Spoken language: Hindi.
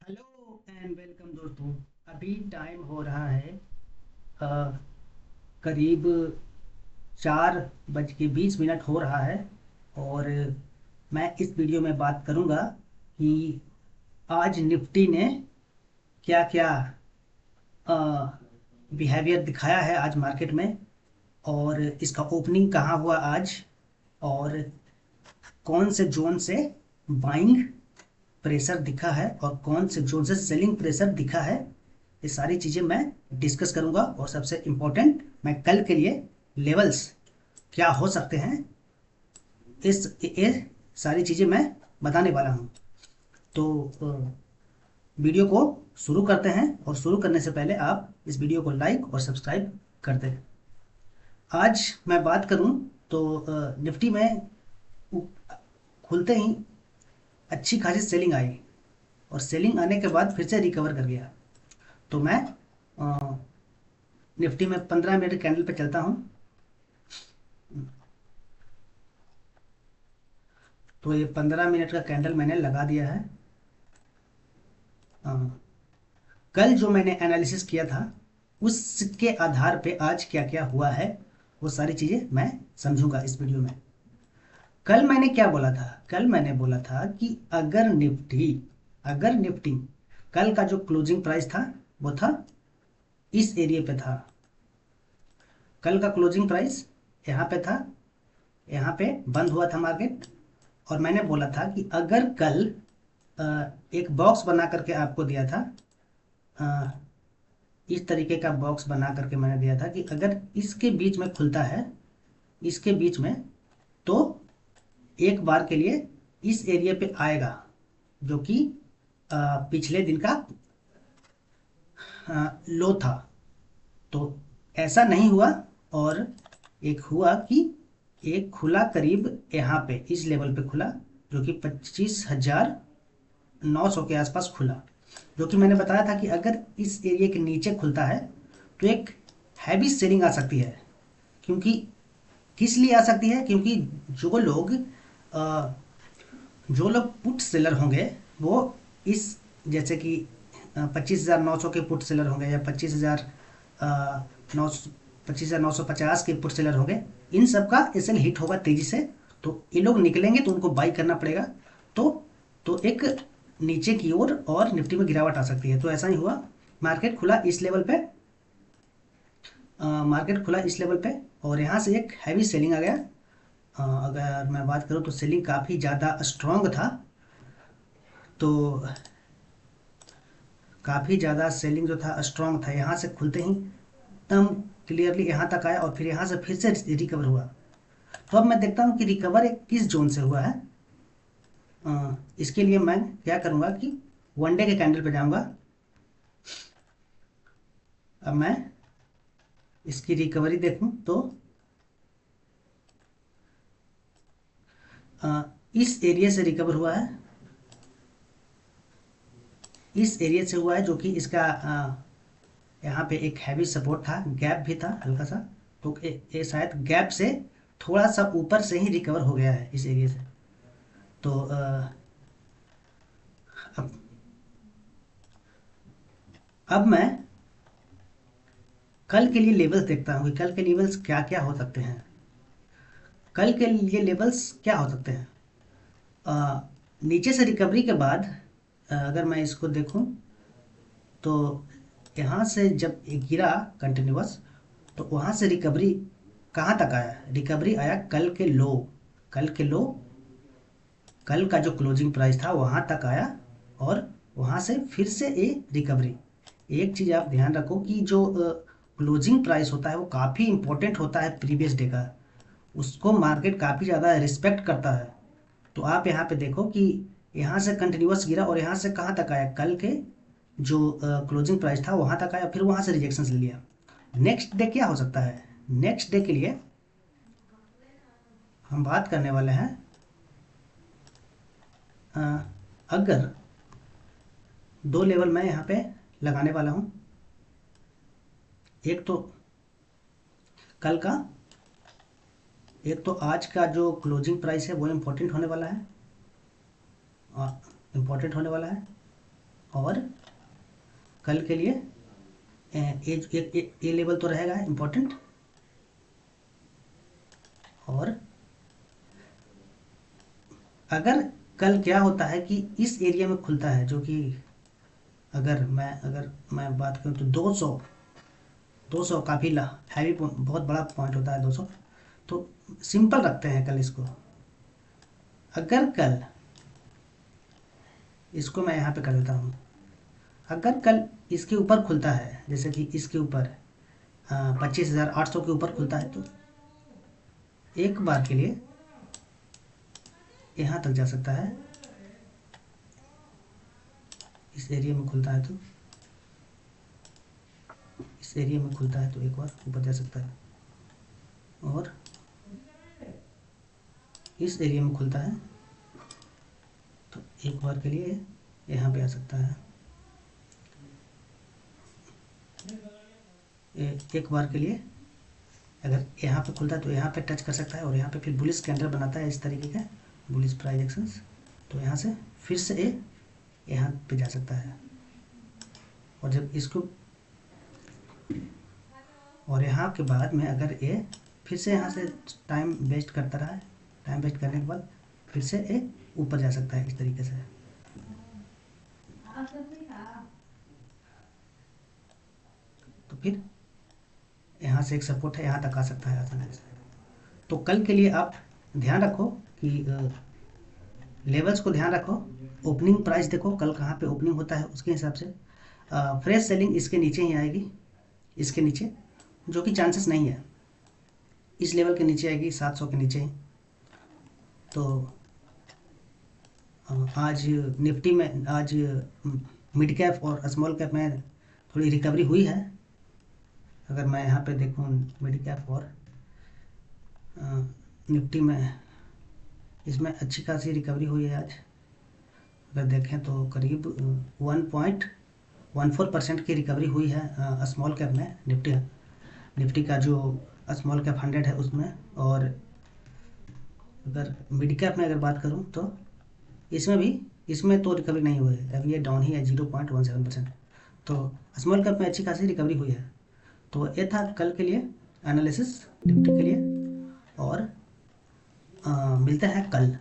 हेलो एंड वेलकम दोस्तों। अभी टाइम हो रहा है अ, करीब 4:20 हो रहा है। और मैं इस वीडियो में बात करूंगा कि आज निफ्टी ने क्या क्या बिहेवियर दिखाया है आज मार्केट में, और इसका ओपनिंग कहाँ हुआ आज, और कौन से जोन से बाइंग प्रेशर दिखा है और कौन से जोन से सेलिंग प्रेशर दिखा है। ये सारी चीज़ें मैं डिस्कस करूंगा, और सबसे इम्पोर्टेंट मैं कल के लिए लेवल्स क्या हो सकते हैं, इस ये सारी चीज़ें मैं बताने वाला हूँ। तो वीडियो को शुरू करते हैं, और शुरू करने से पहले आप इस वीडियो को लाइक और सब्सक्राइब कर दें। आज मैं बात करूं तो निफ्टी में उ- खुलते ही अच्छी खासी सेलिंग आई, और सेलिंग आने के बाद फिर से रिकवर कर गया। तो मैं अ, निफ्टी में 15 मिनट कैंडल पे चलता हूँ। तो ये 15 मिनट का कैंडल मैंने लगा दिया है। अ, कल जो मैंने एनालिसिस किया था उसके आधार पे आज क्या क्या हुआ है, वो सारी चीज़ें मैं समझूंगा इस वीडियो में। कल मैंने क्या बोला था? कल मैंने बोला था कि अगर निफ्टी कल का जो क्लोजिंग प्राइस था वो था, इस एरिया पे था। कल का क्लोजिंग प्राइस यहाँ पे था, यहाँ पे बंद हुआ था मार्केट। और मैंने बोला था कि अगर कल एक बॉक्स बना करके आपको दिया था, अ, इस तरीके का बॉक्स बना करके मैंने दिया था कि अगर इसके बीच में खुलता है, इसके बीच में, तो एक बार के लिए इस एरिया पे आएगा, जो कि पिछले दिन का लो था। तो ऐसा नहीं हुआ, और एक हुआ कि एक खुला करीब यहाँ पे इस लेवल पे खुला, जो कि 25,900 के आसपास खुला। जो कि मैंने बताया था कि अगर इस एरिया के नीचे खुलता है तो एक हैवी सेलिंग आ सकती है। क्योंकि किस लिए आ सकती है? क्योंकि जो लोग अ, जो लोग पुट सेलर होंगे वो इस, जैसे कि 25,900 के पुट सेलर होंगे, या 25,950 के पुट सेलर होंगे, इन सब का एसएल हिट होगा तेजी से। तो ये लोग निकलेंगे तो उनको बाई करना पड़ेगा। तो एक नीचे की ओर और निफ्टी में गिरावट आ सकती है। तो ऐसा ही हुआ। मार्केट खुला इस लेवल पे, मार्केट खुला इस लेवल पे, और यहाँ से एक हैवी सेलिंग आ गया। अगर मैं बात करूँ तो सेलिंग काफ़ी ज़्यादा स्ट्रॉन्ग था। तो काफ़ी ज़्यादा सेलिंग जो था स्ट्रॉन्ग था। यहाँ से खुलते ही एकदम क्लियरली यहाँ तक आया, और फिर यहाँ से फिर से रिकवर हुआ। तो अब मैं देखता हूँ कि रिकवर एक किस जोन से हुआ है। इसके लिए मैं क्या करूँगा कि वन डे के कैंडल पे जाऊँगा। अब मैं इसकी रिकवरी देखूँ तो इस एरिया से रिकवर हुआ है, इस एरिया से हुआ है, जो कि इसका यहाँ पे एक हैवी सपोर्ट था, गैप भी था हल्का सा। तो ये शायद गैप से थोड़ा सा ऊपर से ही रिकवर हो गया है इस एरिया से। तो अब अब मैं कल के लिए लेवल्स देखता हूँ कि कल के लेवल्स क्या क्या हो सकते हैं। कल के लिए लेवल्स क्या हो सकते हैं? अ, नीचे से रिकवरी के बाद अगर मैं इसको देखूं तो यहाँ से जब ये गिरा कंटिन्यूअस, तो वहाँ से रिकवरी कहाँ तक आया? रिकवरी आया कल के लो। कल के लो, कल का जो क्लोजिंग प्राइस था वहाँ तक आया, और वहाँ से फिर से ए रिकवरी। एक चीज़ आप ध्यान रखो कि जो क्लोजिंग प्राइस होता है वो काफ़ी इंपॉर्टेंट होता है प्रीवियस डे का। उसको मार्केट काफ़ी ज़्यादा रिस्पेक्ट करता है। तो आप यहाँ पे देखो कि यहाँ से कंटिन्यूअस गिरा, और यहाँ से कहाँ तक आया? कल के जो क्लोजिंग प्राइस था वहाँ तक आया, फिर वहाँ से रिजेक्शन ले लिया। नेक्स्ट डे क्या हो सकता है? नेक्स्ट डे के लिए हम बात करने वाले हैं, अ, अगर दो लेवल मैं यहाँ पे लगाने वाला हूँ। एक तो कल का, एक तो आज का जो क्लोजिंग प्राइस है वो इम्पोर्टेंट होने वाला है, इम्पोर्टेंट होने वाला है। और कल के लिए ए लेवल तो रहेगा इम्पोर्टेंट, और अगर कल क्या होता है कि इस एरिया में खुलता है, जो कि अगर मैं बात करूँ तो 200 काफ़ी हैवी बहुत बड़ा पॉइंट होता है 200। तो सिंपल रखते हैं कल इसको। अगर कल इसको मैं यहाँ पे कर देता हूँ, अगर कल इसके ऊपर खुलता है, जैसे कि इसके ऊपर 25,800 के ऊपर खुलता है, तो एक बार के लिए यहाँ तक जा सकता है। इस एरिया में खुलता है तो इस एरिया में खुलता है तो एक बार ऊपर जा सकता है, और इस एरिया में खुलता है तो एक बार के लिए यहाँ पे आ सकता है। एक बार के लिए अगर यहाँ पे खुलता है तो यहाँ पे टच कर सकता है, और यहाँ पे फिर बुलिश कैंडल बनाता है इस तरीके का, बुलिश प्राइस एक्शंस। तो यहाँ से फिर से यहाँ पे जा सकता है, और जब इसको, और यहाँ के बाद में अगर फिर से यहाँ से टाइम वेस्ट करता रहा है, टाइम वेस्ट करने के बाद फिर से ऊपर जा सकता है इस तरीके से। तो फिर यहाँ से एक सपोर्ट है, यहाँ तक आ सकता है आसानी से। तो कल के लिए आप ध्यान रखो कि लेवल्स को ध्यान रखो, ओपनिंग प्राइस देखो कल कहाँ पे ओपनिंग होता है, उसके हिसाब से फ्रेश सेलिंग इसके नीचे ही आएगी, इसके नीचे, जो कि चांसेस नहीं है। इस लेवल के नीचे आएगी 700 के नीचे ही। तो आज निफ्टी में, आज मिड कैप और स्मॉल कैप में थोड़ी रिकवरी हुई है। अगर मैं यहाँ पे देखूँ मिड कैप और निफ्टी में, इसमें अच्छी खासी रिकवरी हुई है आज। अगर देखें तो करीब 1.14% की रिकवरी हुई है स्मॉल कैप में, निफ्टी का जो स्मॉल कैप 100 है उसमें। और अगर मिड कैप में अगर बात करूं तो इसमें तो रिकवरी नहीं हुई है, अभी ये डाउन ही है 0.17%। तो स्मॉल कैप में अच्छी खासी रिकवरी हुई है। तो ये था कल के लिए एनालिसिस निफ्टी के लिए, और मिलते हैं कल।